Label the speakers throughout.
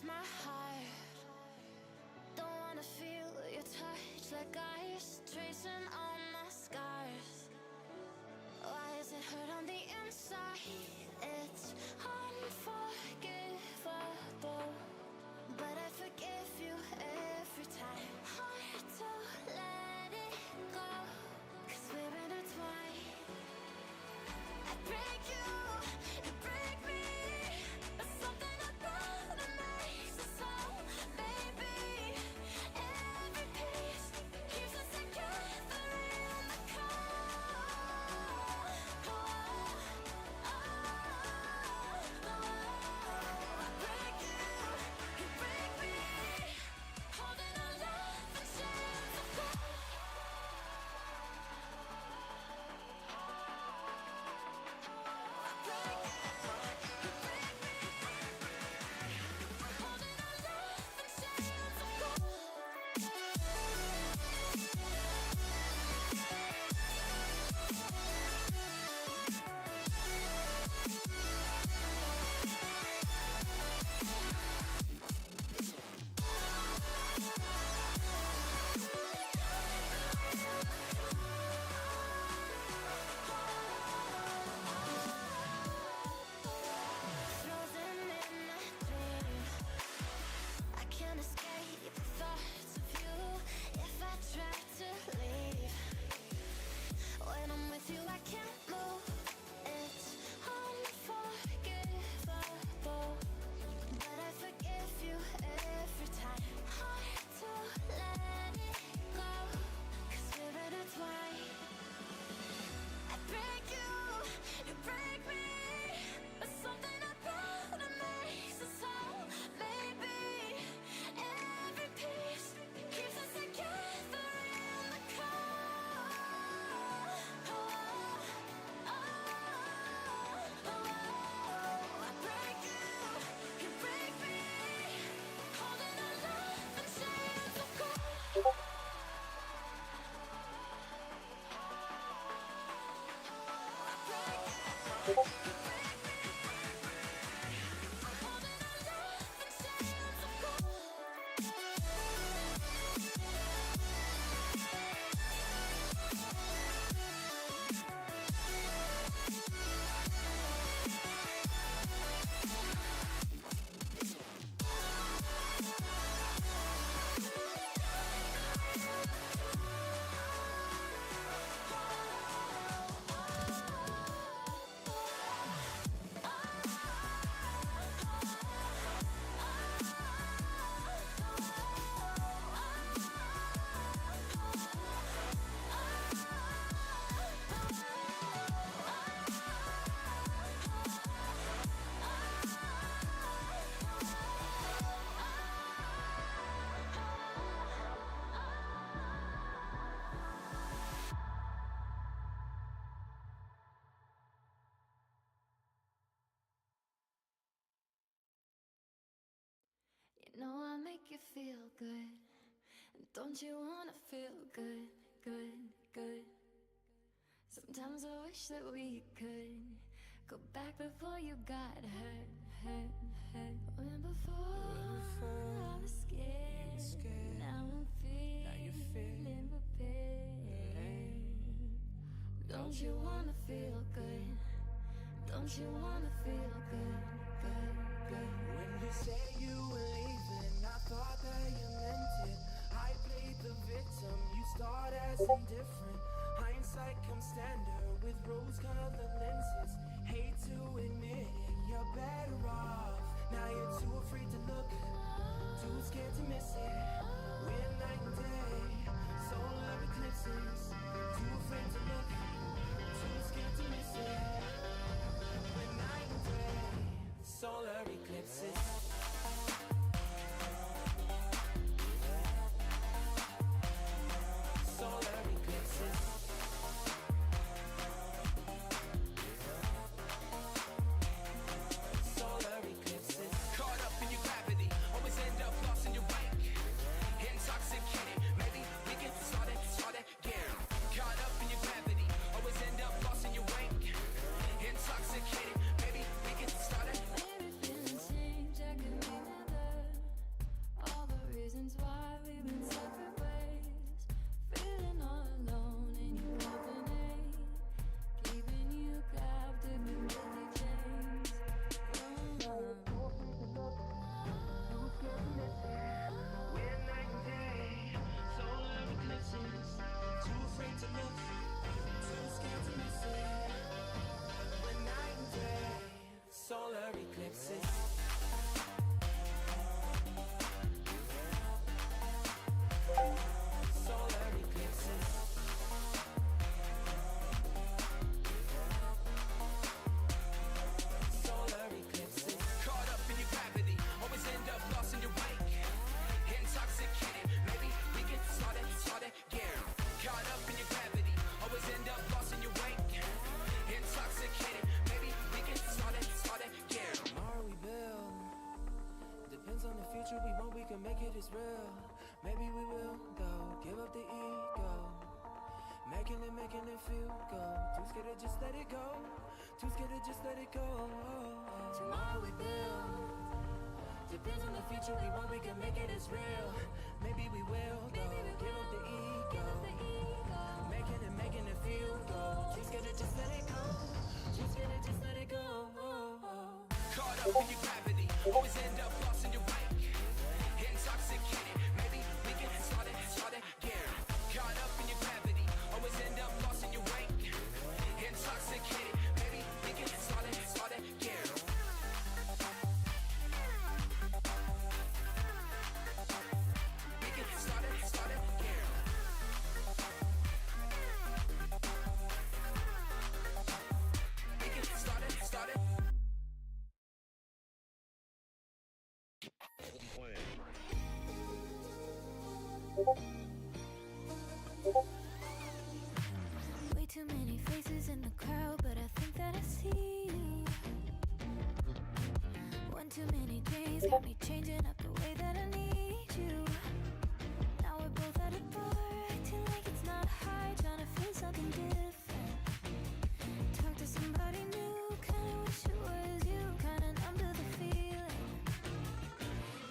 Speaker 1: my heart. Don't wanna feel your touch like ice, tracing all my scars. Why is it hurt on the inside? It's unforgivable, but I forgive you every time. Hard to let it go, 'cause we're intertwined. I break you, you break me, but something about it makes us whole, baby. Every piece keeps us together in the cold. I break you break me, holding our love in chains of gold. I break you break me, holding our love in chains of gold. Frozen in my dreams, I can't escape the thoughts of you. If I try to leave, when I'm with you I can't move. It's unforgivable, but I forgive you every time. Hard to let it go, 'cause we're intertwined. I break you break me, but something about it makes us whole, baby. Every piece keeps us together in the cold. I break you break me, holding our love in chains of gold. I break you break me, holding our love in chains of gold. You know I make you feel good, and don't you wanna feel good, good, good? Sometimes I wish that we could go back before you got hurt, hurt, hurt. When before I was scared, now I'm feeling prepared. Don't you wanna feel good? Don't you wanna feel good, good, good?
Speaker 2: When you say you were leaving, I thought that you meant it. I played the victim, you start as indifferent. Hindsight comes standard with rose-colored lenses. Hate to admit it, you're better off. Now you're too afraid to look, too scared to miss it. We're night and day, solar eclipses. Too afraid to look, too scared to miss it. We're night and day, solar eclipses. Solar eclipses. just let it go.
Speaker 1: Tomorrow we build. Depends on the future we want, we can make it as real.
Speaker 2: Maybe we will, though. Give up the ego. Making it feel go. Just let it go. Just let it go. Caught up in your gravity, always end up lost in your wake. Intoxicated, maybe we can start again. Caught up in your gravity, always end up lost in your wake. Intoxicated, maybe we can start again. We can start again. We can start it.
Speaker 1: Way too many faces in the crowd, but I think that I see you. One too many days got me changing up the way that I need you. Now we're both at a bar, acting like it's not hard, trying to feel something different. Talk to somebody new, kinda wish it was you, kinda numb to the feeling.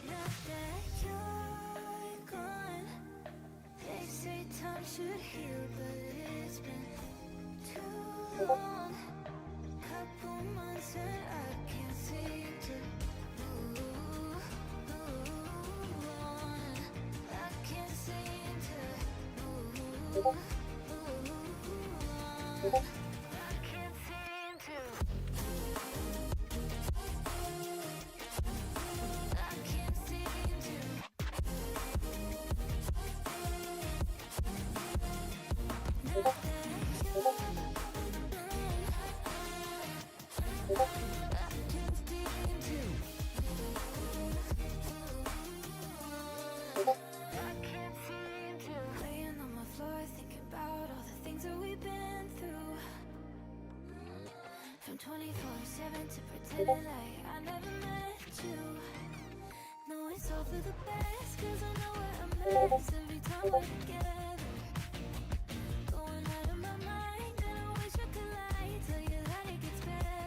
Speaker 1: Now that you're gone, they say time should heal, but it's been too long. Couple months and I can't seem to move on. I can't seem to move on. I can't seem to. I can't seem to. Now that you're gone, I can't seem to. I can't seem to. Laying on my floor, thinking about all the things that we've been through. From 24/7 to pretending like I never met you. No, it's all for the best, 'cause I know we're a mess every time we're together. Going out of my mind, and I wish I could lie, tell you that it gets better.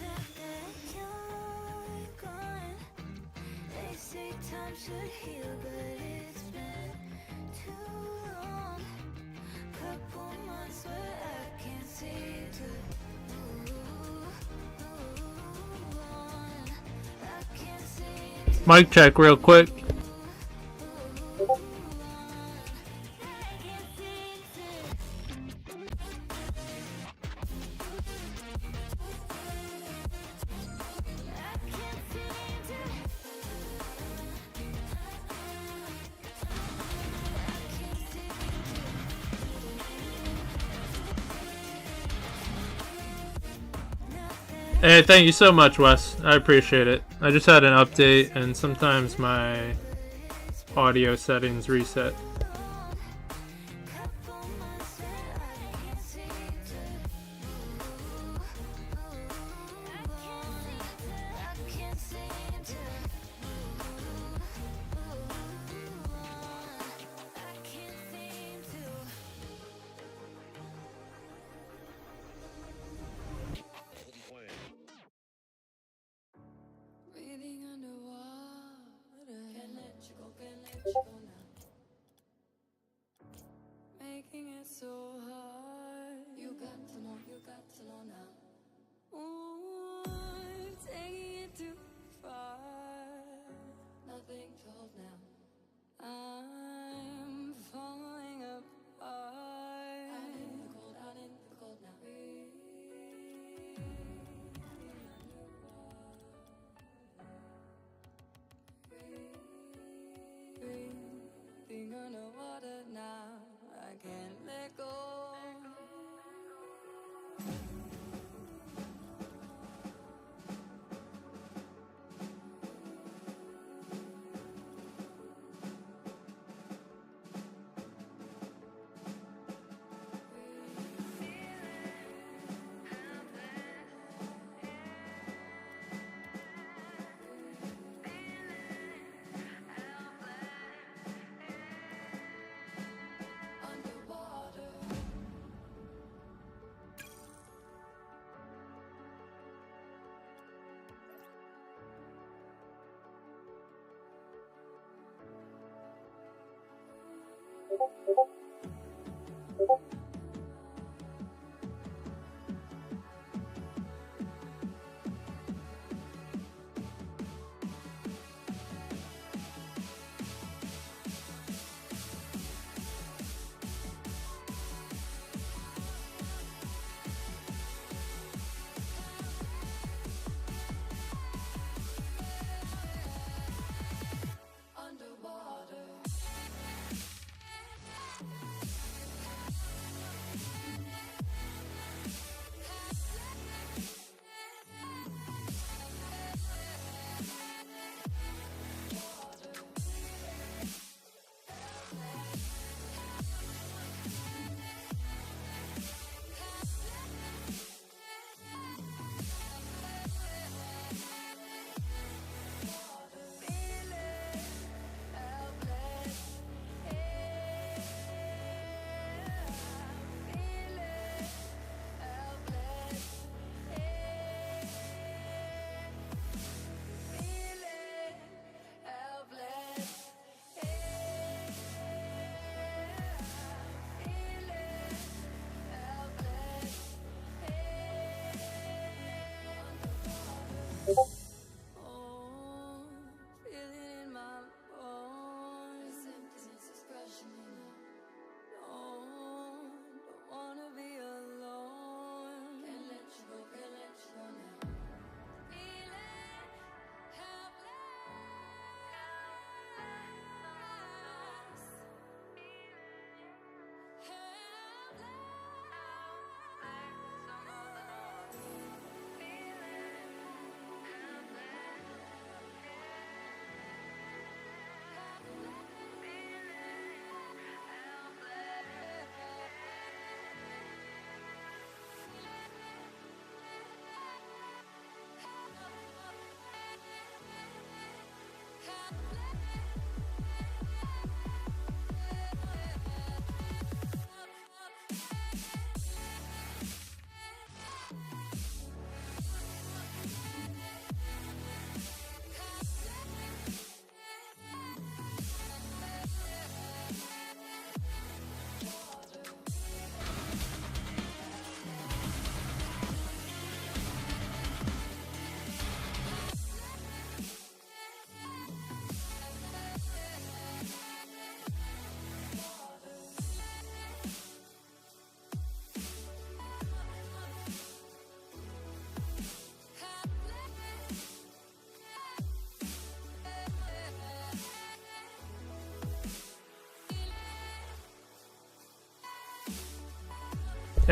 Speaker 1: Now that you're gone, they say time should heal, but it's been too long. Couple months where I can't seem to move on. I can't seem to.
Speaker 3: Mic check real quick. Hey, thank you so much, Wes. I appreciate it. I just had an update, and sometimes my audio settings reset.
Speaker 1: Breathing underwater, can't let you go now. Making it so hard. You got to know now. Ooh, taking it too far. Nothing to hold now. I'm falling apart. Out in the cold now. Breathe.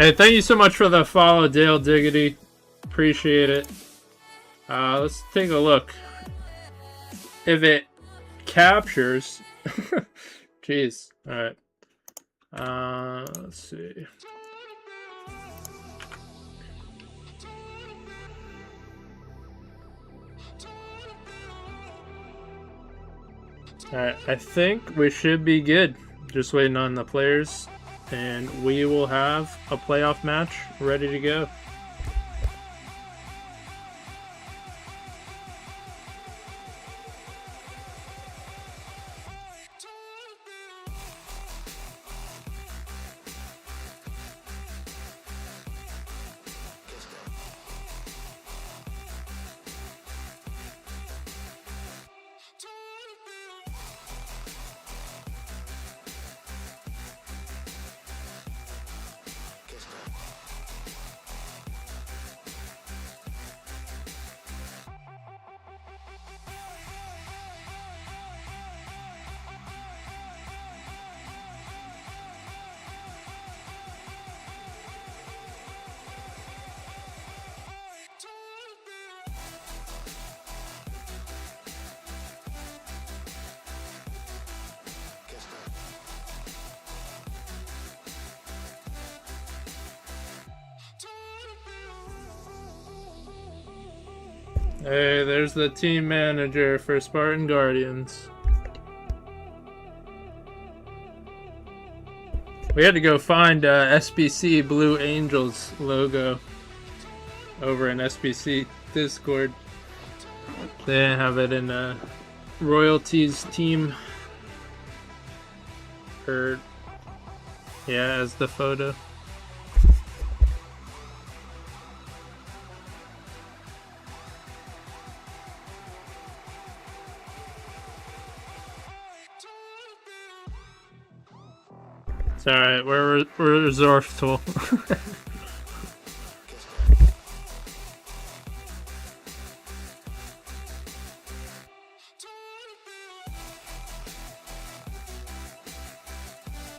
Speaker 3: Hey, thank you so much for the follow, Dale Diggity. Appreciate it. Let's take a look. If it captures... Jeez. Alright. Let's see. Alright, I think we should be good. Just waiting on the players. And we will have a playoff match ready to go. Hey, there's the team manager for Spartan Guardians. We had to go find SBC Blue Angels logo over in SBC Discord. They didn't have it in Royalties team. Or, yeah, as the photo. It's alright, we're resourceful.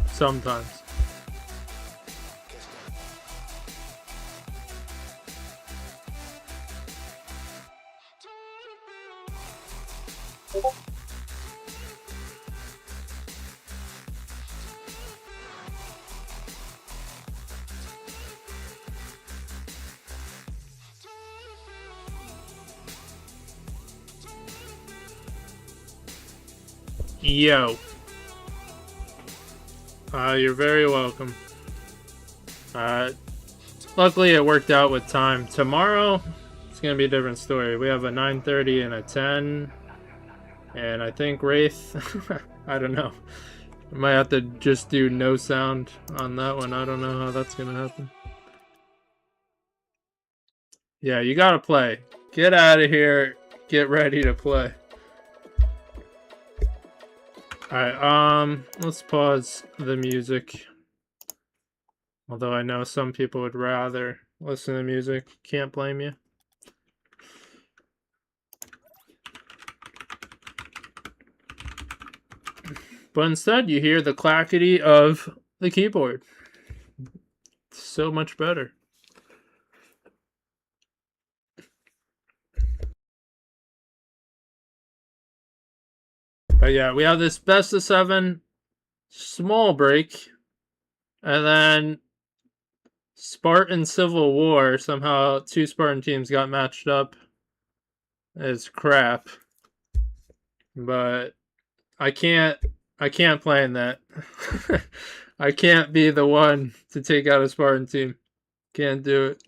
Speaker 3: Sometimes. Yo. You're very welcome. Luckily it worked out with time. Tomorrow, it's gonna be a different story. We have a 9:30 and a 10. And I think Wraith, I don't know. I might have to just do no sound on that one. I don't know how that's gonna happen. Yeah, you gotta play. Get out of here. Get ready to play. Alright, let's pause the music. Although I know some people would rather listen to music. Can't blame you. But instead, you hear the clackety of the keyboard. It's so much better. But yeah, we have this best of 7 small break. And then Spartan Civil War. Somehow 2 Spartan teams got matched up. It's crap. But I can't play in that. I can't be the one to take out a Spartan team. Can't do it.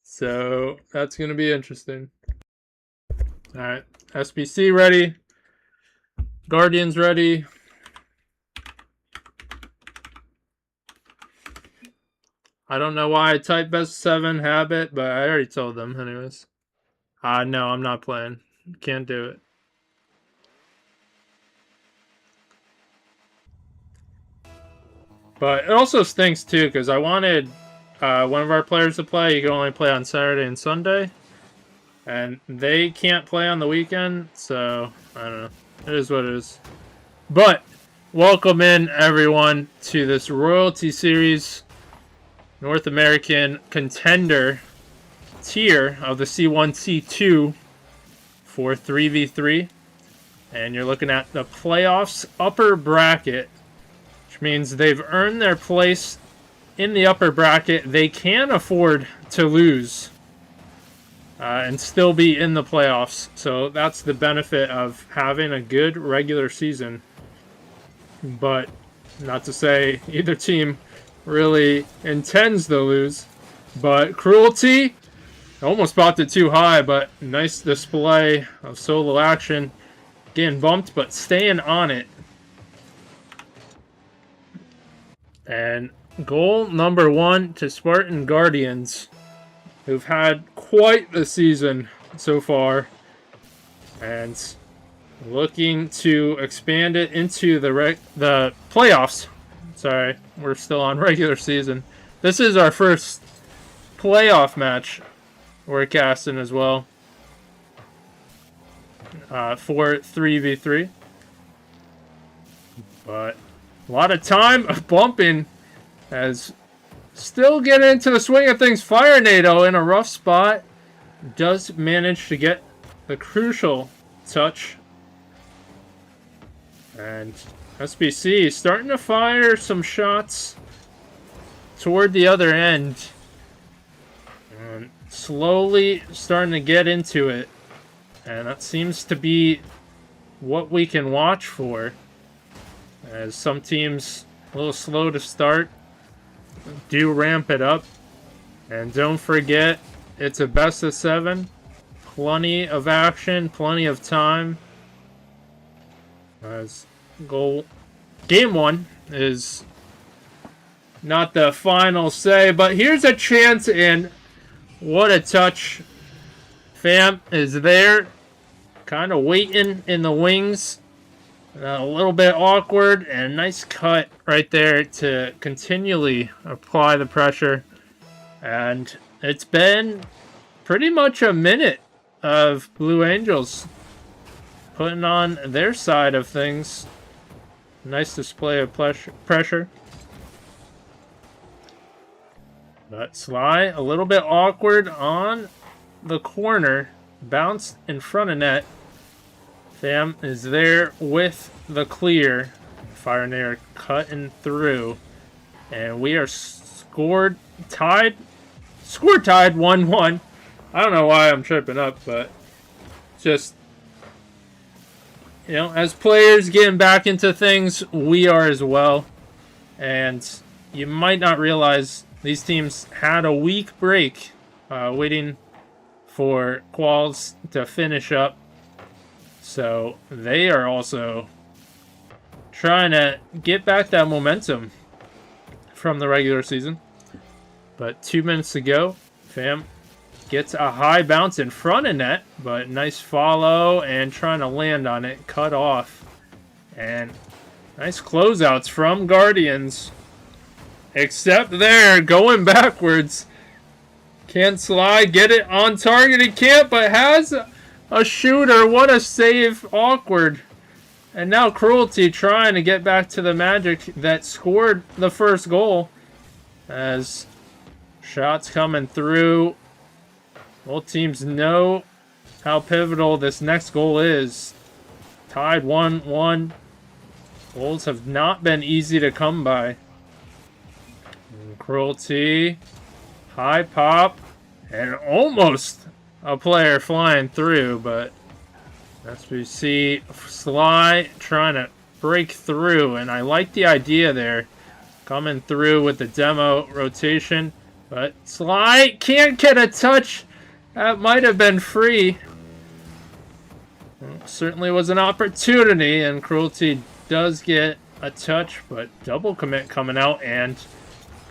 Speaker 3: So that's going to be interesting. Alright, SBC ready. Guardians ready. I don't know why I typed best 7 habit, but I already told them anyways. No, I'm not playing. Can't do it. But it also stinks too, because I wanted one of our players to play. You can only play on Saturday and Sunday. And they can't play on the weekend, so I don't know. It is what it is. But welcome in everyone to this Royalty series. North American contender tier of the C1, C2 for 3v3. And you're looking at the playoffs upper bracket, which means they've earned their place in the upper bracket. They can afford to lose and still be in the playoffs. So that's the benefit of having a good regular season. But not to say either team really intends to lose. But Cruelty almost popped it too high, but nice display of solo action. Getting bumped, but staying on it. And goal number 1 to Spartan Guardians, who've had quite the season so far. And looking to expand it into the playoffs. Sorry, we're still on regular season. This is our first playoff match we're casting as well. For 3v3. But a lot of time bumping as still getting into the swing of things. Fire NATO in a rough spot does manage to get the crucial touch. And SBC starting to fire some shots toward the other end. And slowly starting to get into it. And that seems to be what we can watch for. As some teams a little slow to start do ramp it up. And don't forget, it's a best of 7. Plenty of action, plenty of time. As game 1 is not the final say, but here's a chance, and what a touch. Fam is there, kind of waiting in the wings. A little bit awkward, and a nice cut right there to continually apply the pressure. And it's been pretty much a minute of Blue Angels putting on their side of things. Nice display of pressure. But Sly, a little bit awkward on the corner. Bounced in front of net. Fam is there with the clear. Fire and Air cutting through. And we are scored tied 1-1. I don't know why I'm tripping up, but just, you know, as players getting back into things, we are as well. And you might not realize these teams had a week break waiting for quals to finish up. So they are also trying to get back that momentum from the regular season. But 2 minutes to go. Fam gets a high bounce in front of net, but nice follow and trying to land on it. Cut off. And nice closeouts from Guardians. Except there, going backwards. Can't slide, get it on target. He can't, but has a shooter. What a save. Awkward. And now Cruelty trying to get back to the magic that scored the first goal. As shots coming through. Both teams know how pivotal this next goal is. Tied 1-1. Goals have not been easy to come by. And Cruelty. High pop. And almost a player flying through, but SBC Sly trying to break through, and I like the idea there. Coming through with the demo rotation, but Sly can't get a touch. That might have been free. Well, certainly was an opportunity, and Cruelty does get a touch, but double commit coming out, and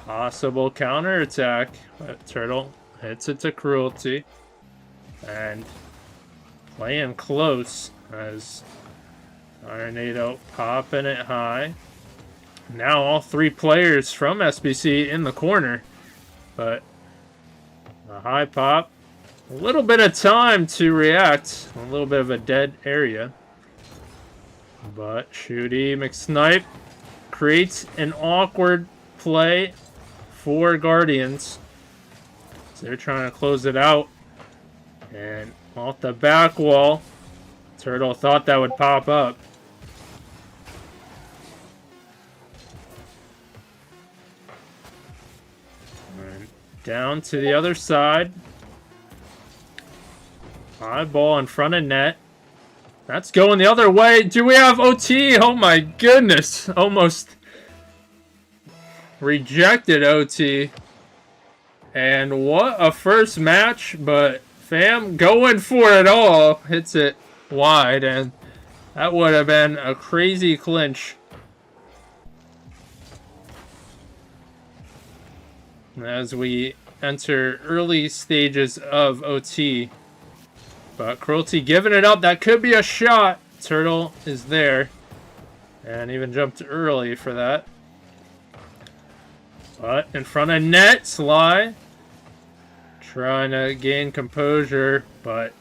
Speaker 3: possible counterattack. But Turtle hits it to Cruelty. And playing close as Tornado popping it high. Now all 3 players from SBC in the corner. But a high pop. A little bit of time to react. A little bit of a dead area. But Shooty McSnipe creates an awkward play for Guardians. So they're trying to close it out. And off the back wall, Turtle thought that would pop up. And down to the other side. High ball in front of net. That's going the other way. Do we have OT? Oh my goodness. Almost rejected OT. And what a first match, but Fam going for it all. Hits it wide, and that would have been a crazy clinch. As we enter early stages of OT. But Cruelty giving it up. That could be a shot. Turtle is there. And even jumped early for that. But in front of net, Sly. Trying to gain composure. But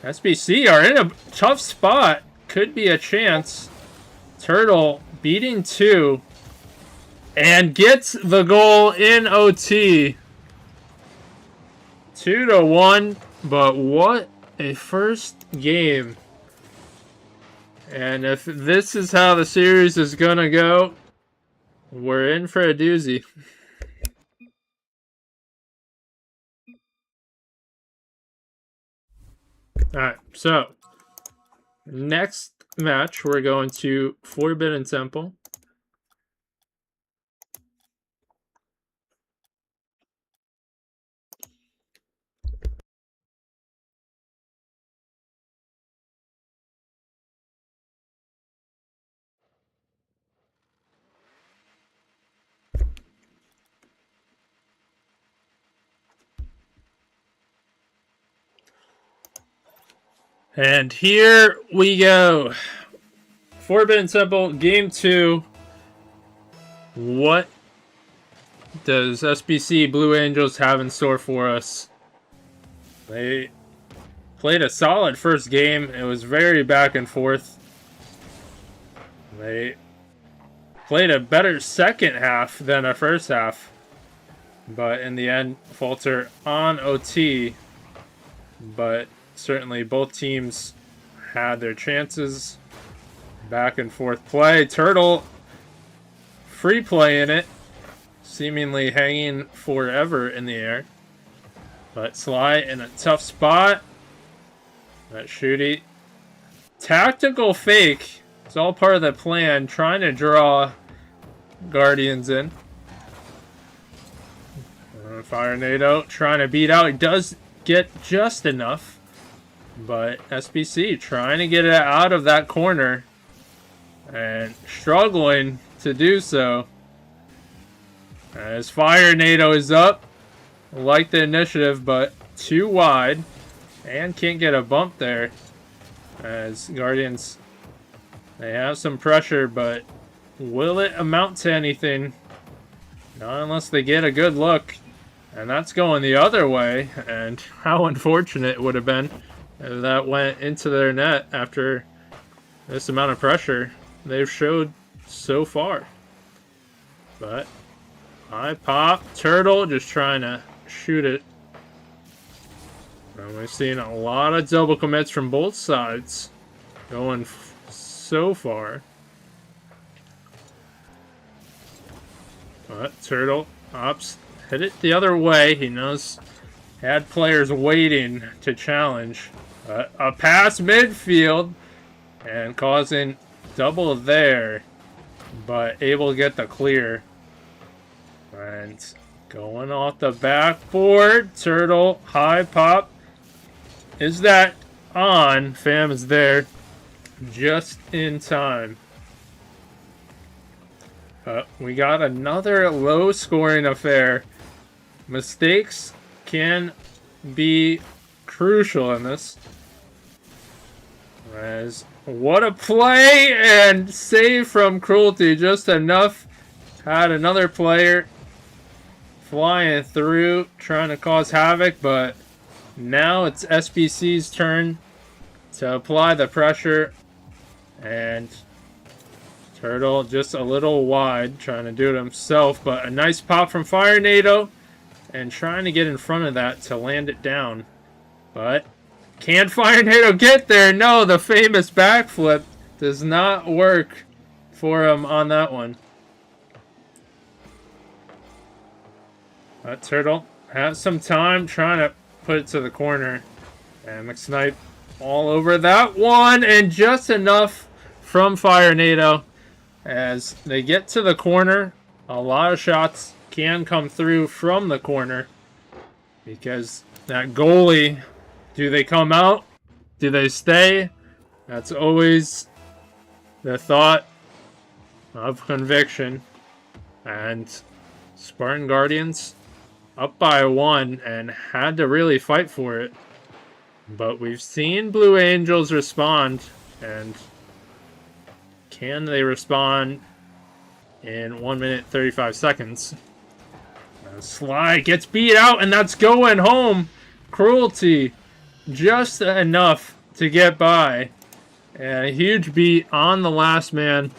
Speaker 3: SBC are in a tough spot. Could be a chance. Turtle beating 2. And gets the goal in OT. 2-1. But what a first game. And if this is how the series is gonna go, we're in for a doozy. Alright, so next match we're going to Forbidden Temple. And here we go. Forbidden Temple, Game 2. What does SBC Blue Angels have in store for us? They played a solid first game. It was very back and forth. They played a better second half than a first half. But in the end, falter on OT. But certainly both teams had their chances. Back and forth play. Turtle free play in it. Seemingly hanging forever in the air. But Sly in a tough spot. That shooty. Tactical fake. It's all part of the plan. Trying to draw Guardians in. Fire NATO. Trying to beat out. He does get just enough. But SBC trying to get it out of that corner. And struggling to do so. As Fire NATO is up. Like the initiative, but too wide. And can't get a bump there. As Guardians, they have some pressure, but will it amount to anything? Not unless they get a good look. And that's going the other way. And how unfortunate it would have been if that went into their net after this amount of pressure they've showed so far. But high pop. Turtle just trying to shoot it. And we've seen a lot of double commits from both sides going so far. But Turtle opts hit it the other way. He knows had players waiting to challenge. A pass midfield and causing double there, but able to get the clear. And going off the backboard, Turtle high pop. Is that on? Fam is there just in time. We got another low scoring affair. Mistakes can be crucial in this. As what a play and save from Cruelty, just enough. Had another player flying through, trying to cause havoc, but now it's SBC's turn to apply the pressure and Turtle just a little wide, trying to do it himself, but a nice pop from Fire Nado, and trying to get in front of that to land it down. But can Fire Nado get there? No, the famous backflip does not work for him on that one. Turtle has some time trying to put it to the corner. And McSnipe all over that one, and just enough from Fire Nado. As they get to the corner, a lot of shots can come through from the corner. Because that goalie, do they come out? Do they stay? That's always the thought of conviction. And Spartan Guardians up by 1 and had to really fight for it. But we've seen Blue Angels respond, and can they respond in 1 minute 35 seconds? Sly gets beat out, and that's going home. Cruelty just enough to get by. And a huge beat on the last man,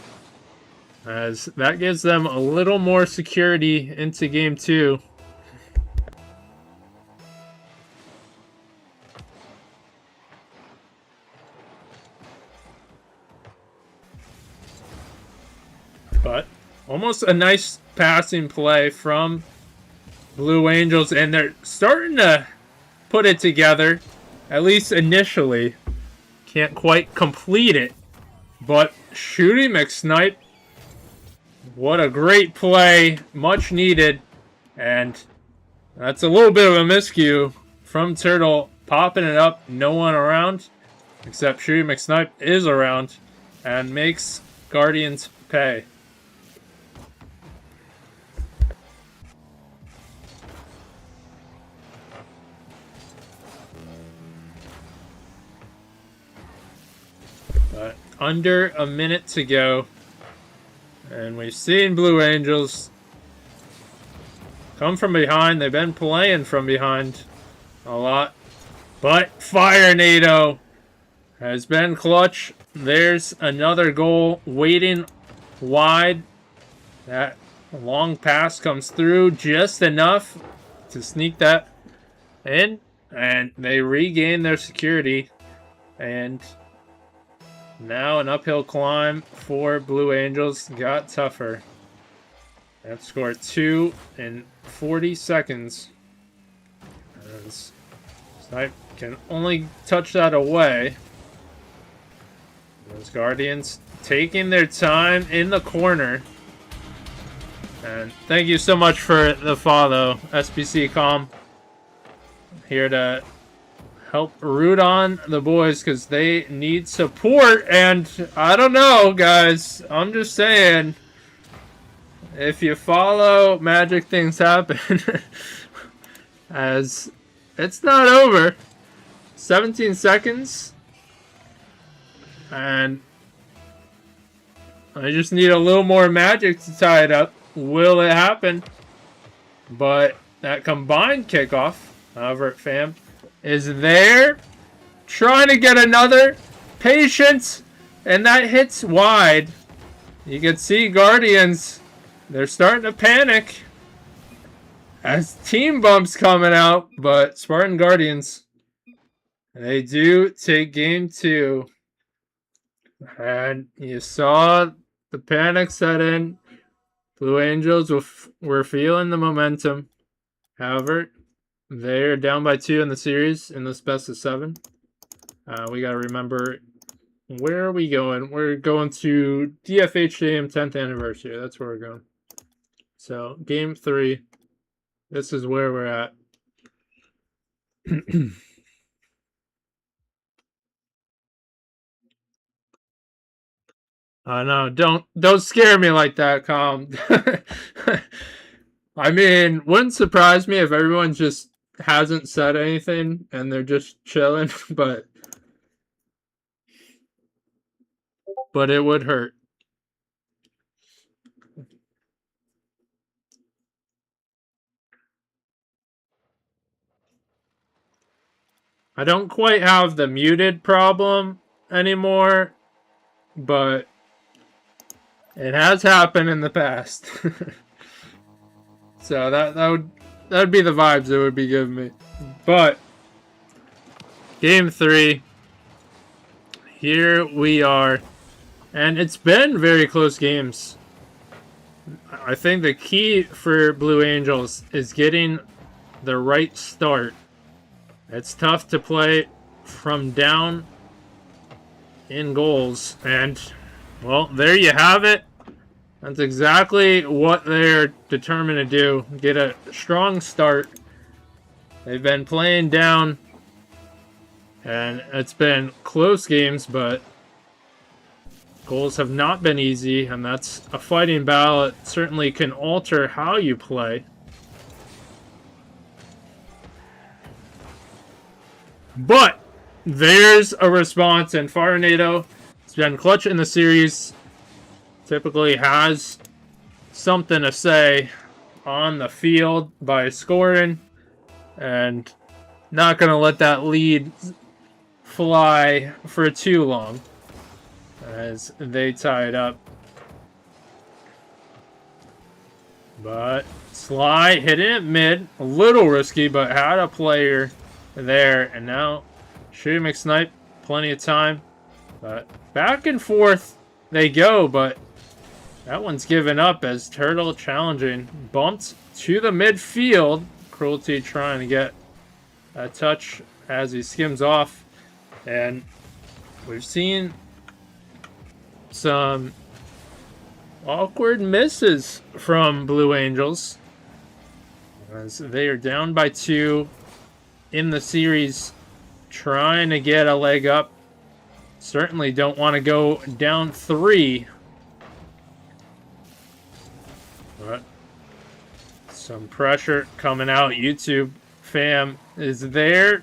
Speaker 3: as that gives them a little more security into game 2. But almost a nice passing play from Blue Angels, and they're starting to put it together, at least initially. Can't quite complete it, but shooting McSnipe, what a great play, much needed, and that's a little bit of a miscue from Turtle, popping it up, no one around, except shooting McSnipe is around, and makes Guardians pay. But under a minute to go, and we've seen Blue Angels come from behind. They've been playing from behind a lot, but Fire Nado has been clutch. There's another goal waiting wide. That long pass comes through just enough to sneak that in, and they regain their security. And now an uphill climb for Blue Angels got tougher. That scored 2 in 40 seconds. And Snipe can only touch that away. Those Guardians taking their time in the corner. And thank you so much for the follow, SBC Com. Here to help root on the boys, because they need support. And I don't know, guys, I'm just saying, if you follow, magic things happen. As it's not over. 17 seconds, and I just need a little more magic to tie it up. Will it happen? But that combined kickoff, however, fam, is there, trying to get another. Patience, and that hits wide. You can see Guardians, they're starting to panic as team bumps coming out, but Spartan Guardians, they do take game 2. And you saw the panic set in. Blue Angels were feeling the momentum. However, they're down by 2 in the series in this best of 7. We got to remember, where are we going? We're going to DFH Stadium 10th anniversary. That's where we're going. So, game 3. This is where we're at. No, don't scare me like that, Calm. I mean, wouldn't surprise me if everyone just hasn't said anything and they're just chilling, but it would hurt. I don't quite have the muted problem anymore, but It has happened in the past. So that'd be the vibes it would be giving me. But game 3. Here we are. And it's been very close games. I think the key for Blue Angels is getting the right start. It's tough to play from down in goals. And, well, there you have it. That's exactly what they're determined to do. Get a strong start. They've been playing down. And it's been close games, but goals have not been easy. And that's a fighting battle. It certainly can alter how you play. But there's a response, and Farinado has been clutch in the series. Typically has something to say on the field by scoring, and not going to let that lead fly for too long as they tie it up. But Sly hitting it mid, a little risky, but had a player there, and now Shooty McSnipe, plenty of time, but back and forth they go, but that one's given up as Turtle challenging. Bumped to the midfield. Cruelty trying to get a touch as he skims off. And we've seen some awkward misses from Blue Angels as they are down by 2 in the series, trying to get a leg up. Certainly don't want to go down 3. But some pressure coming out. YouTube fam is there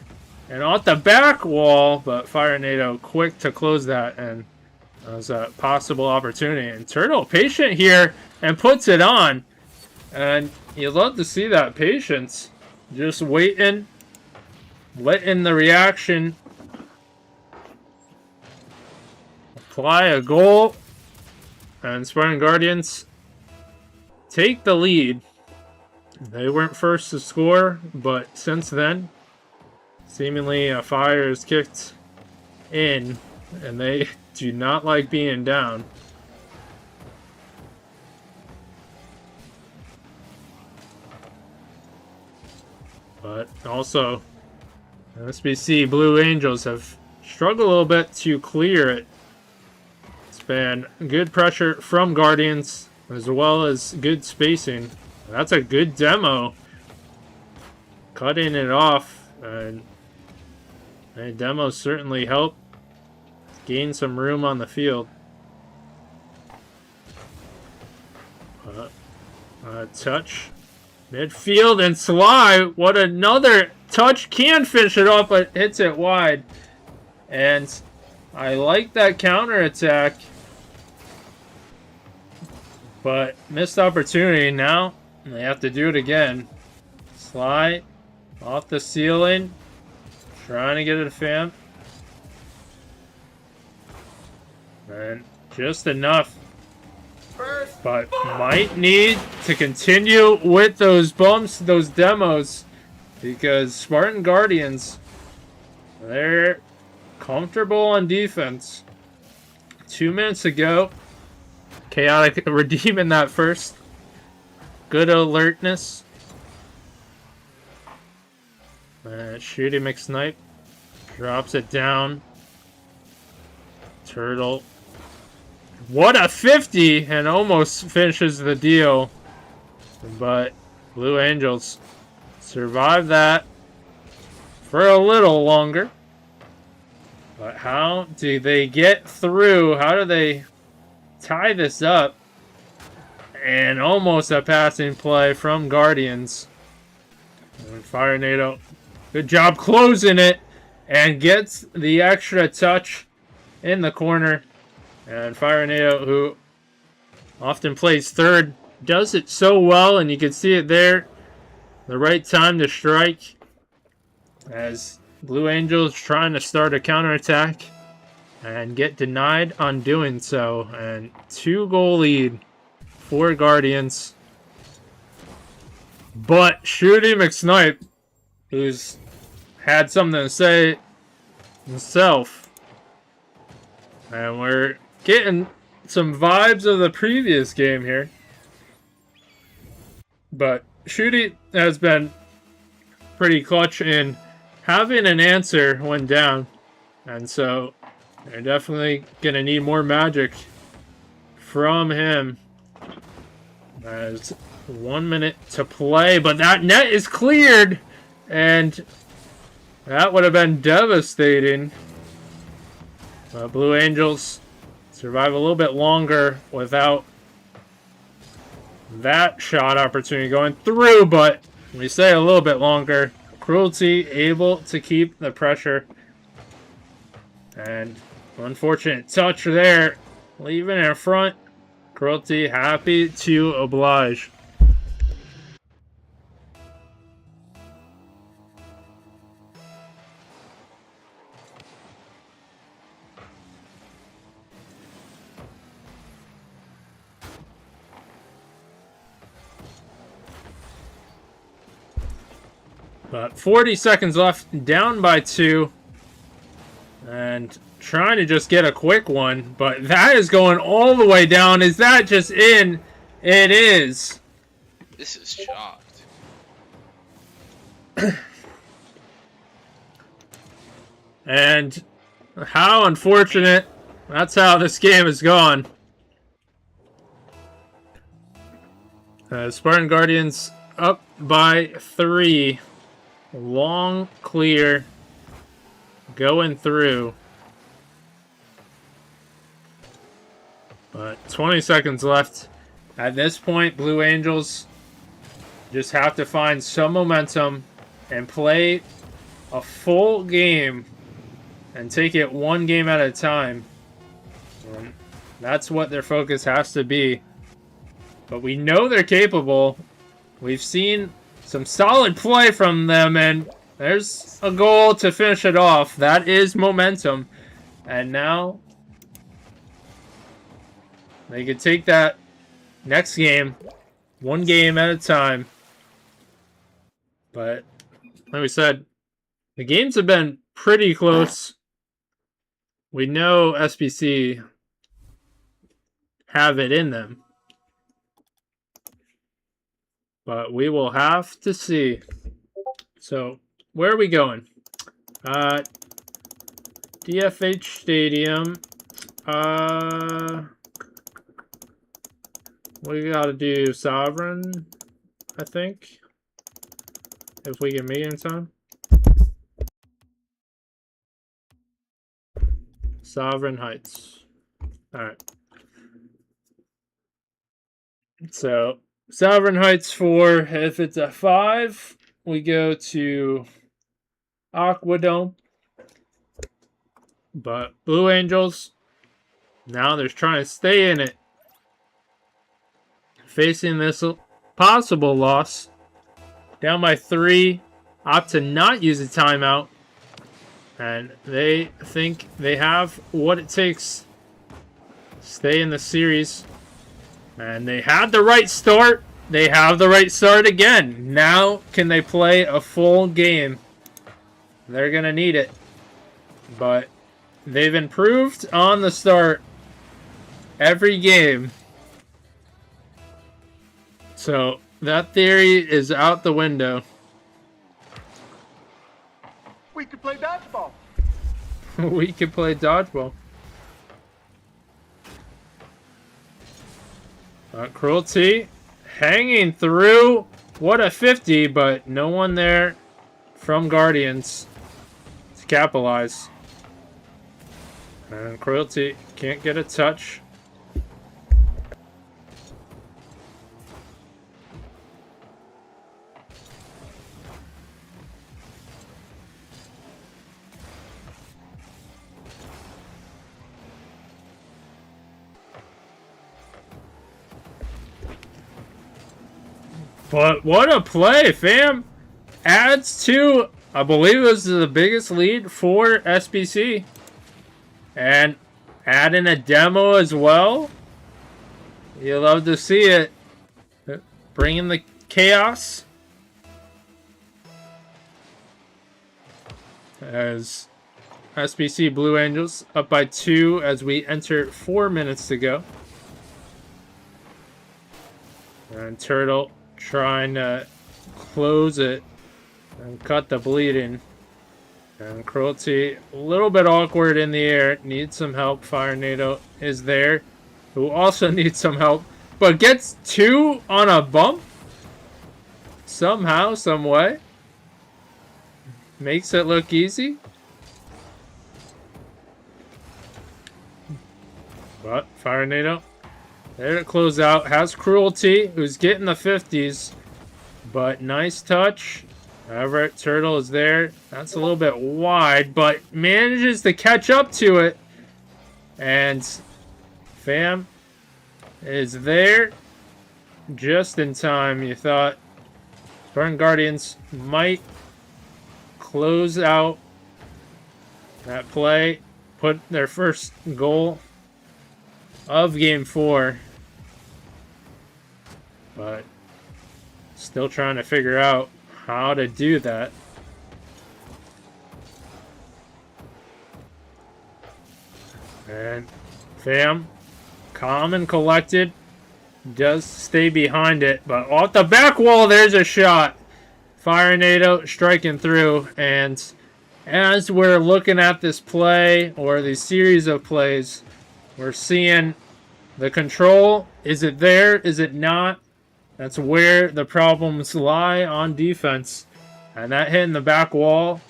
Speaker 3: and off the back wall, but Farinado quick to close that, and that was a possible opportunity. And Turtle patient here and puts it on, and you love to see that patience, just waiting, letting the reaction apply a goal, and Spartan Guardians take the lead. They weren't first to score, but since then, seemingly a fire is kicked in, and they do not like being down. But also, SBC Blue Angels have struggled a little bit to clear it. It's been good pressure from Guardians, as well as good spacing. That's a good demo. Cutting it off, and demos certainly help gain some room on the field. Touch. Midfield, and Sly, what another touch, can finish it off, but hits it wide. And I like that counter attack, but missed opportunity. Now they have to do it again. Sly off the ceiling, trying to get it a fam, and just enough. But might need to continue with those bumps, those demos, because Spartan Guardians, they're comfortable on defense. 2 minutes ago, Chaotic redeeming that first. Good alertness. Shooty McSnipe drops it down. Turtle. What a 50, and almost finishes the deal. But Blue Angels survive that for a little longer. But how do they get through? How do they tie this up? And almost a passing play from Guardians. And Farinado, good job closing it, and gets the extra touch in the corner. And Farinado, who often plays third, does it so well, and you can see it there. The right time to strike as Blue Angels trying to start a counterattack. and get denied on doing so. And 2-goal lead for Guardians. But Shooty McSnipe, who's had something to say himself, and we're getting some vibes of the previous game here. But Shooty has been pretty clutch in having an answer when down. And so they're definitely going to need more magic from him. There's 1 minute to play, but that net is cleared. And that would have been devastating. But Blue Angels survive a little bit longer without that shot opportunity going through, but we say a little bit longer. Cruelty able to keep the pressure. And unfortunate touch there, leaving in front. Cruelty happy to oblige. But 40 seconds left, down by 2. And trying to just get a quick one, but that is going all the way down. Is that just in? It is.
Speaker 4: This is shocked.
Speaker 3: And how unfortunate. That's how this game has gone. Spartan Guardians up by 3. Long clear going through. But 20 seconds left. At this point, Blue Angels just have to find some momentum and play a full game and take it one game at a time. And that's what their focus has to be. But we know they're capable. We've seen some solid play from them, and there's a goal to finish it off. That is momentum. And now they could take that next game, one game at a time. But like we said, the games have been pretty close. We know SBC have it in them. But we will have to see. So, where are we going? DFH Stadium. We gotta do Sovereign, I think. If we can meet in time. Sovereign Heights. Alright. So, Sovereign Heights 4. If it's a 5, we go to Aquadome. But Blue Angels, now they're trying to stay in it. Facing this possible loss. Down by 3. Opt to not use a timeout. And they think they have what it takes to stay in the series. And they had the right start. They have the right start again. Now, can they play a full game? They're going to need it. But they've improved on the start every game. So, that theory is out the window.
Speaker 5: We could play dodgeball.
Speaker 3: We could play dodgeball. Cruelty hanging through. What a 50, but no one there from Guardians to capitalize. And Cruelty can't get a touch. But what a play, fam! Adds to, I believe it was the biggest lead for SBC. And add in a demo as well. You love to see it. Bring in the chaos. As SBC Blue Angels up by 2 as we enter 4 minutes to go. And Turtle trying to close it and cut the bleeding. And Cruelty, a little bit awkward in the air, needs some help. Fire Nado is there, who also needs some help, but gets 2 on a bump. Somehow, some way. Makes it look easy. But Fire Nado, there to close out. Has Cruelty, who's getting the 50s. But nice touch. However, Turtle is there. That's a little bit wide, but manages to catch up to it. And Fam is there just in time. You thought Spartan Guardians might close out that play, put their first goal of Game 4. But still trying to figure out how to do that. And Fam, calm and collected, does stay behind it, but off the back wall, there's a shot. Fire Nado striking through, and as we're looking at this play, or the series of plays, we're seeing the control. Is it there? Is it not? That's where the problems lie on defense. And that hit in the back wall.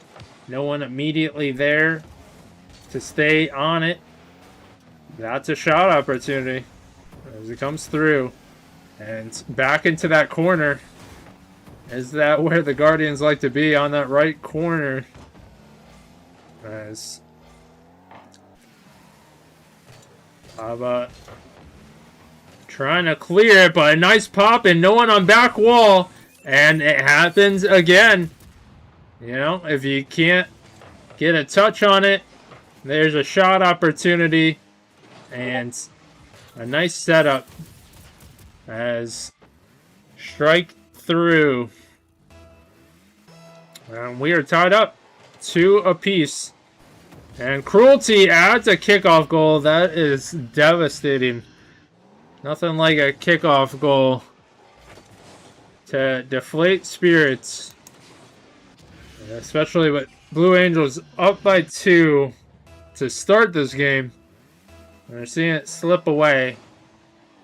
Speaker 3: No one immediately there to stay on it. That's a shot opportunity as it comes through. And back into that corner. Is that where the Guardians like to be, on that right corner? As Aba trying to clear it, but a nice pop and no one on back wall. And it happens again. You know, if you can't get a touch on it, there's a shot opportunity. And a nice setup as strike through. And we are tied up 2 apiece. And Cruelty adds a kickoff goal. That is devastating. Nothing like a kickoff goal to deflate spirits. Especially with Blue Angels up by 2 to start this game. They're seeing it slip away.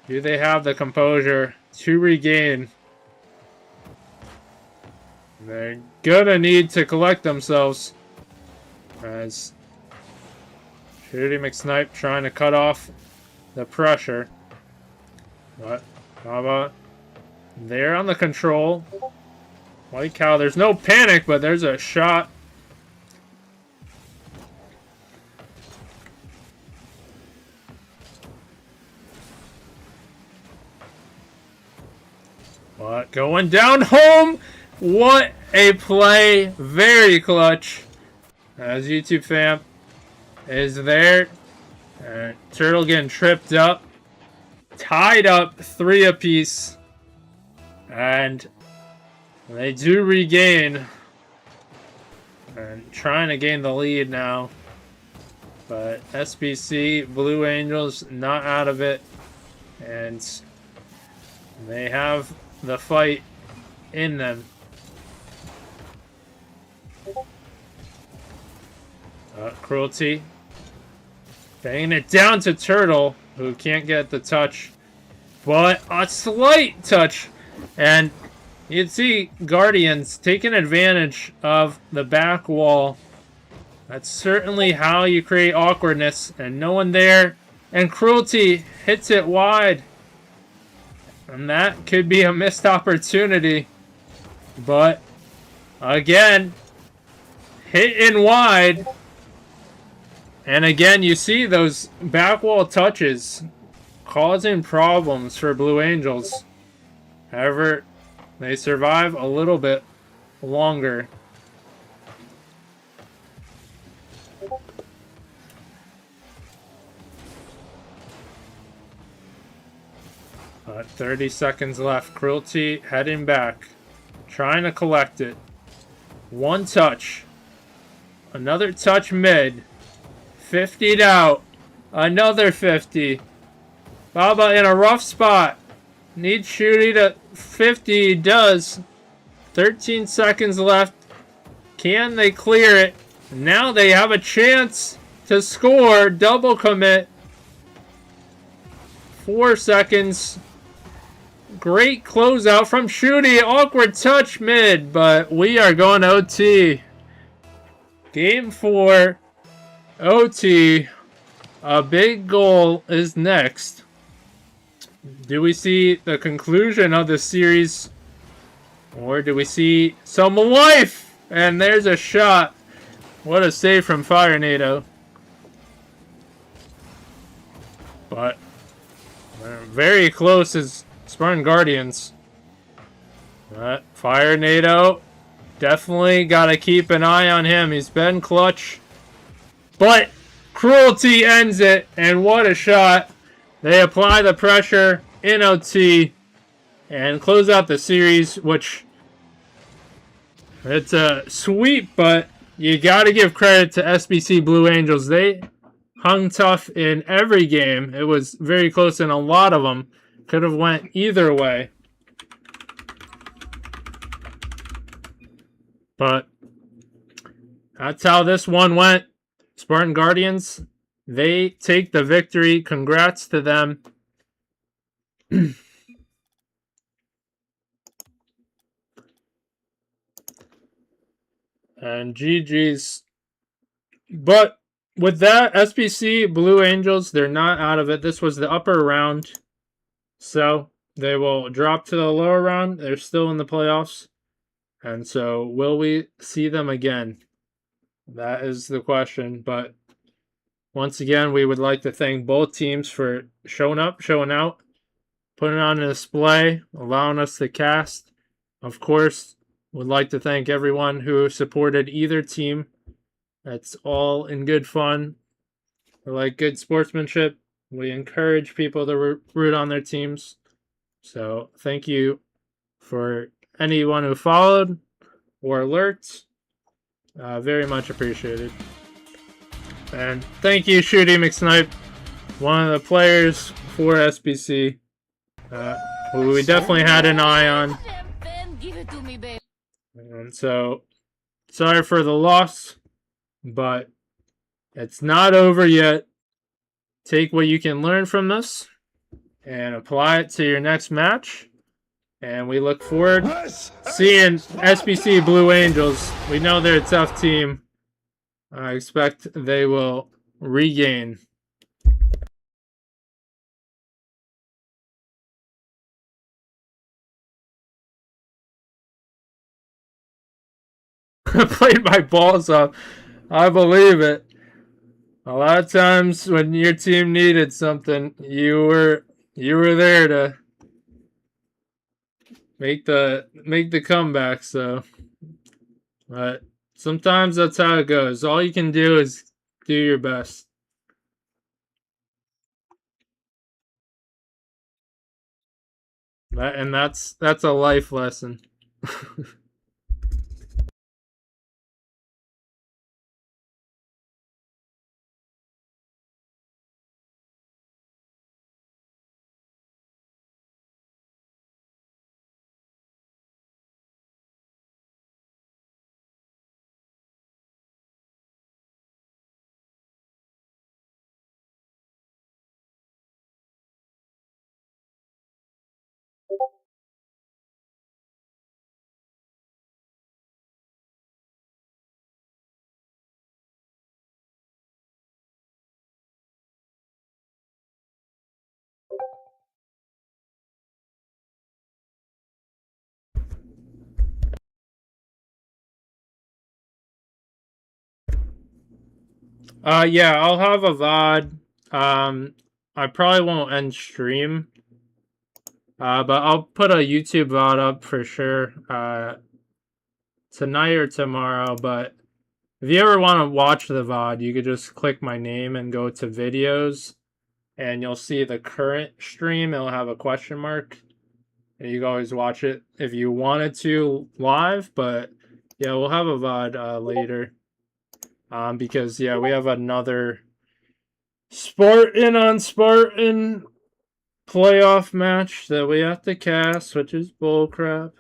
Speaker 3: Do they have the composure to regain? They're gonna need to collect themselves. As Shooty McSnipe trying to cut off the pressure. But Baba there on the control. White Cow, there's no panic, but there's a shot. But going down home. What a play. Very clutch. As YouTube fam is there. And Turtle getting tripped up. Tied up 3 apiece. And they do regain. And trying to gain the lead now. But SBC, Blue Angels, not out of it. And they have the fight in them. Cruelty. Banging it down to Turtle, who can't get the touch. But a slight touch. And you can see Guardians taking advantage of the back wall. That's certainly how you create awkwardness. And no one there. And Cruelty hits it wide. And that could be a missed opportunity. But, again, hit in wide. And again, you see those back wall touches causing problems for Blue Angels. However, they survive a little bit longer. 30 seconds left. Cruelty heading back. Trying to collect it. One touch. Another touch mid. 50'd out. Another 50. Baba in a rough spot. Needs Shooty to 50. He does. 13 seconds left. Can they clear it? Now they have a chance to score. Double commit. 4 seconds. Great closeout from Shooty. Awkward touch mid, but we are going OT. Game 4. OT. A big goal is next. Do we see the conclusion of the series? Or do we see some life? And there's a shot. What a save from Fire NATO. But very close as Spartan Guardians. Fire NATO. Definitely got to keep an eye on him. He's been clutch. But Cruelty ends it. And what a shot. They apply the pressure in OT. And close out the series, which it's a sweep, but you got to give credit to SBC Blue Angels. They hung tough in every game. It was very close in a lot of them. Could have went either way. But that's how this one went. Spartan Guardians, they take the victory. Congrats to them. And GG's. But with that, SBC Blue Angels, they're not out of it. This was the upper round. So they will drop to the lower round. They're still in the playoffs. And so will we see them again? That is the question. But once again, we would like to thank both teams for showing up, showing out, putting on a display, allowing us to cast. Of course, would like to thank everyone who supported either team. That's all in good fun. We like good sportsmanship. We encourage people to root on their teams. So thank you for anyone who followed or alerts. Very much appreciated. And thank you, Shooty McSnipe, one of the players for SBC, who we definitely had an eye on. And so, sorry for the loss, but it's not over yet. Take what you can learn from this and apply it to your next match. And we look forward to seeing SBC Blue Angels. We know they're a tough team. I expect they will regain. Played my balls off. I believe it. A lot of times when your team needed something, you were there to make the comeback. So, but sometimes that's how it goes. All you can do is do your best. That's a life lesson. Yeah, I'll have a VOD. I probably won't end stream. But I'll put a YouTube VOD up for sure. Tonight or tomorrow. But if you ever want to watch the VOD, you could just click my name and go to videos. and you'll see the current stream. It'll have a question mark, and you can always watch it if you wanted to live. But yeah, we'll have a VOD later, because yeah, we have another Spartan on Spartan playoff match that we have to cast, which is bullcrap.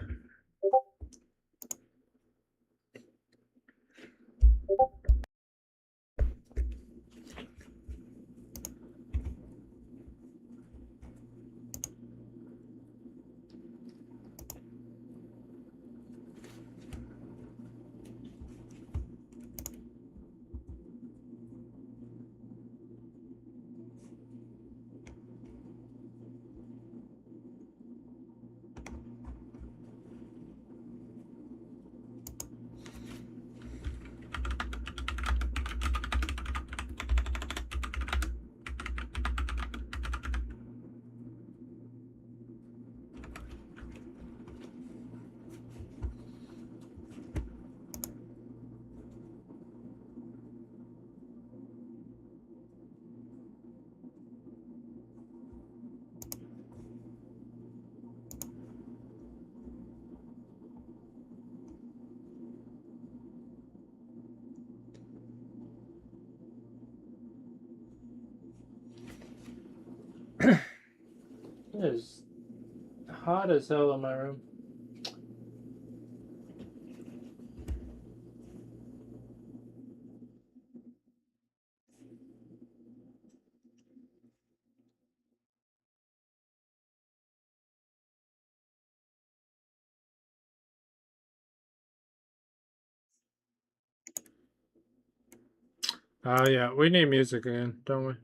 Speaker 3: It is hot as hell in my room. Yeah, we need music again, don't we?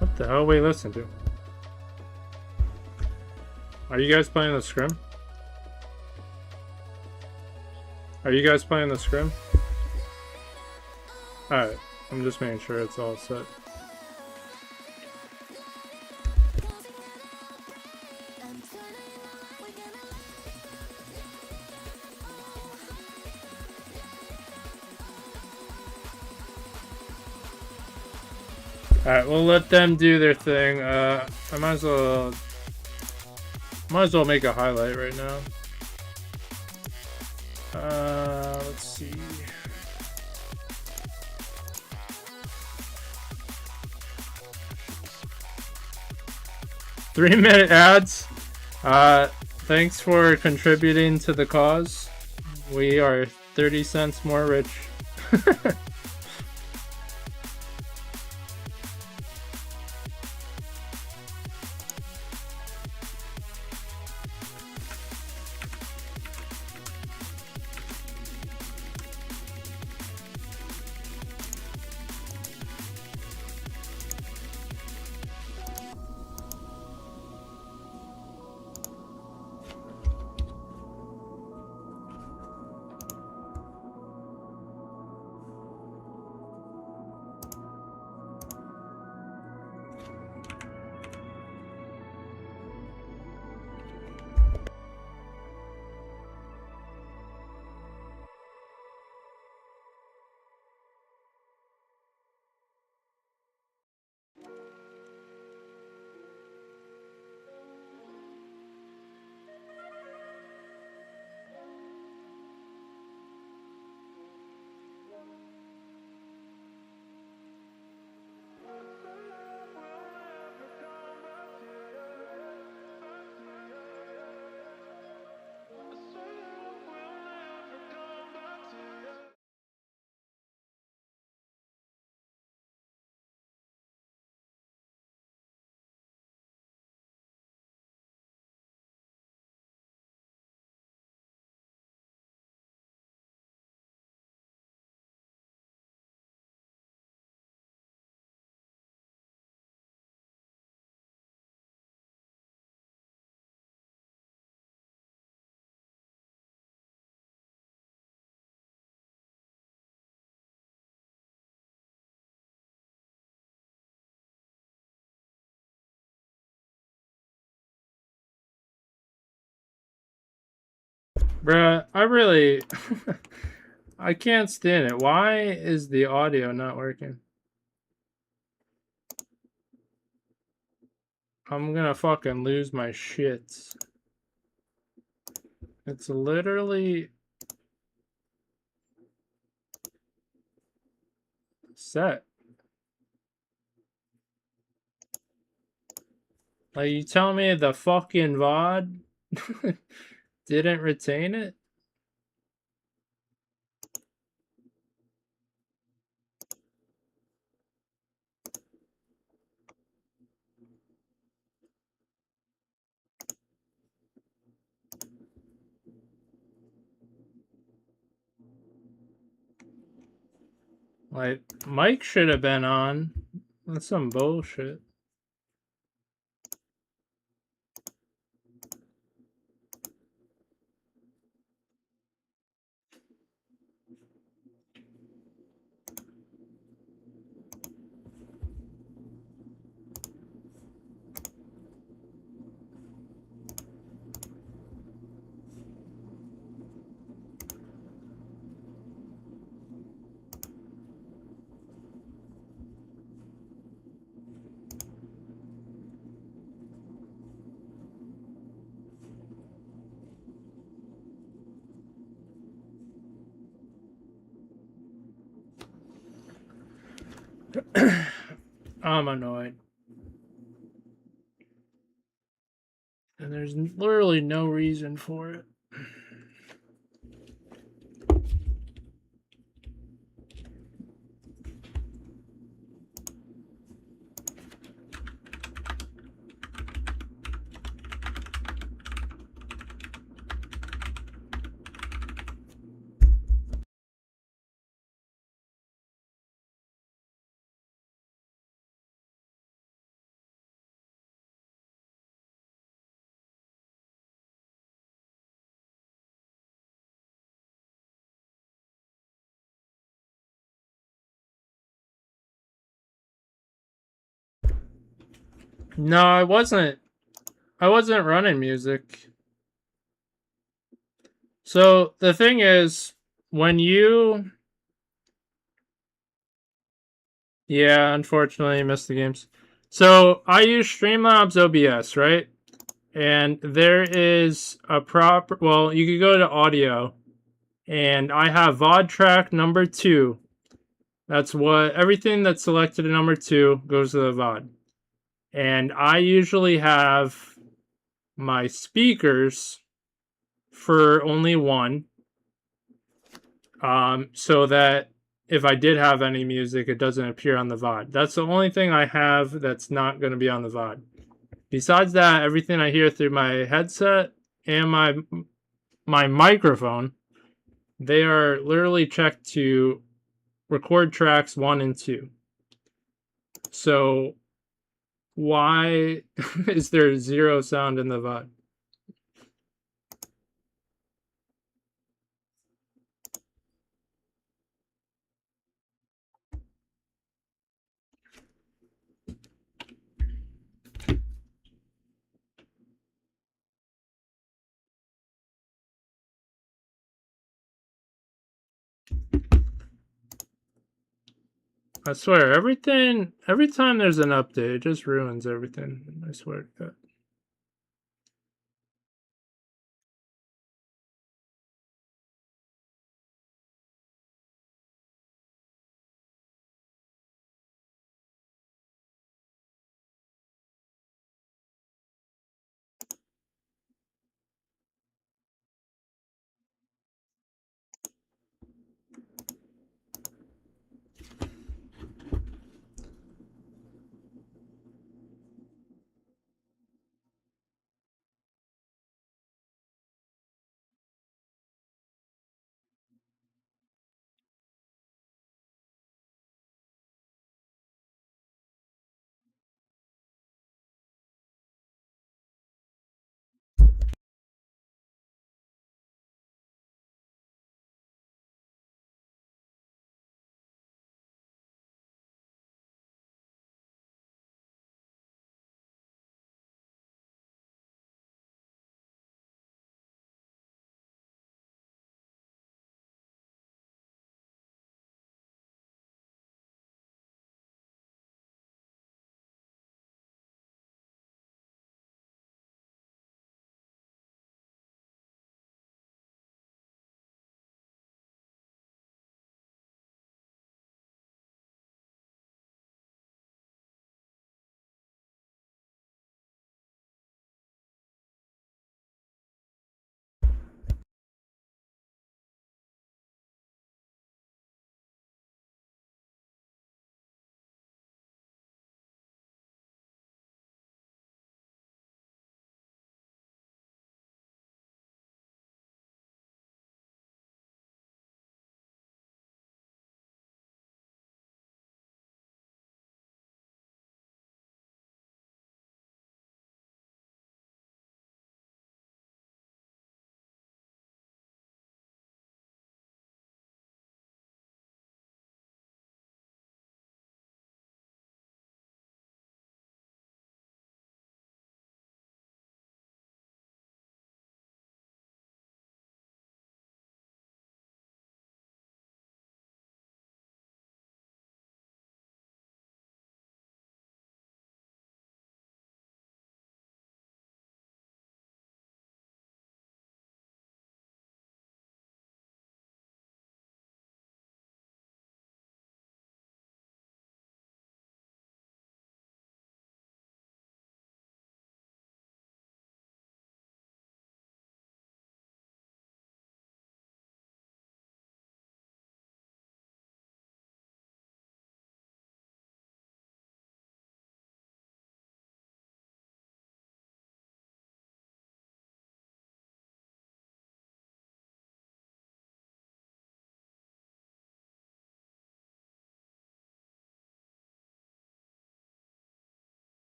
Speaker 3: What the hell we listen to? Are you guys playing the scrim? Are you guys playing the scrim? Alright, I'm just making sure it's all set. Alright, we'll let them do their thing. I might as well make a highlight right now. Let's see. 3-minute ads. Thanks for contributing to the cause. We are 30 cents more rich. Bruh, I really... I can't stand it. Why is the audio not working? I'm gonna fucking lose my shit. It's literally... set. Like, you tell me the fucking VOD didn't retain it? Like, Mike should have been on. That's some bullshit. I'm annoyed. And there's literally no reason for it. No, I wasn't running music. So the thing is, when you... Yeah, unfortunately, you missed the games. So I use Streamlabs OBS, right? And there is a proper... Well, you could go to audio. And I have VOD track number 2. That's what... Everything that's selected in number 2 goes to the VOD. And I usually have my speakers for only 1. So that if I did have any music, it doesn't appear on the VOD. That's the only thing I have that's not going to be on the VOD. Besides that, everything I hear through my headset and my microphone, they are literally checked to record tracks 1 and 2. So why is there 0 sound in the VOD? I swear, every time there's an update, it just ruins everything. I swear to God.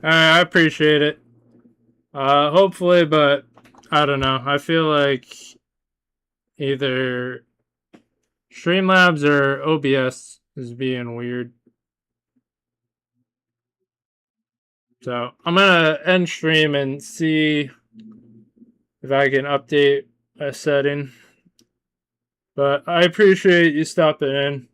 Speaker 3: I appreciate it. Hopefully, but I don't know. I feel like either Streamlabs or OBS is being weird. So I'm gonna end stream and see if I can update a setting. But I appreciate you stopping in.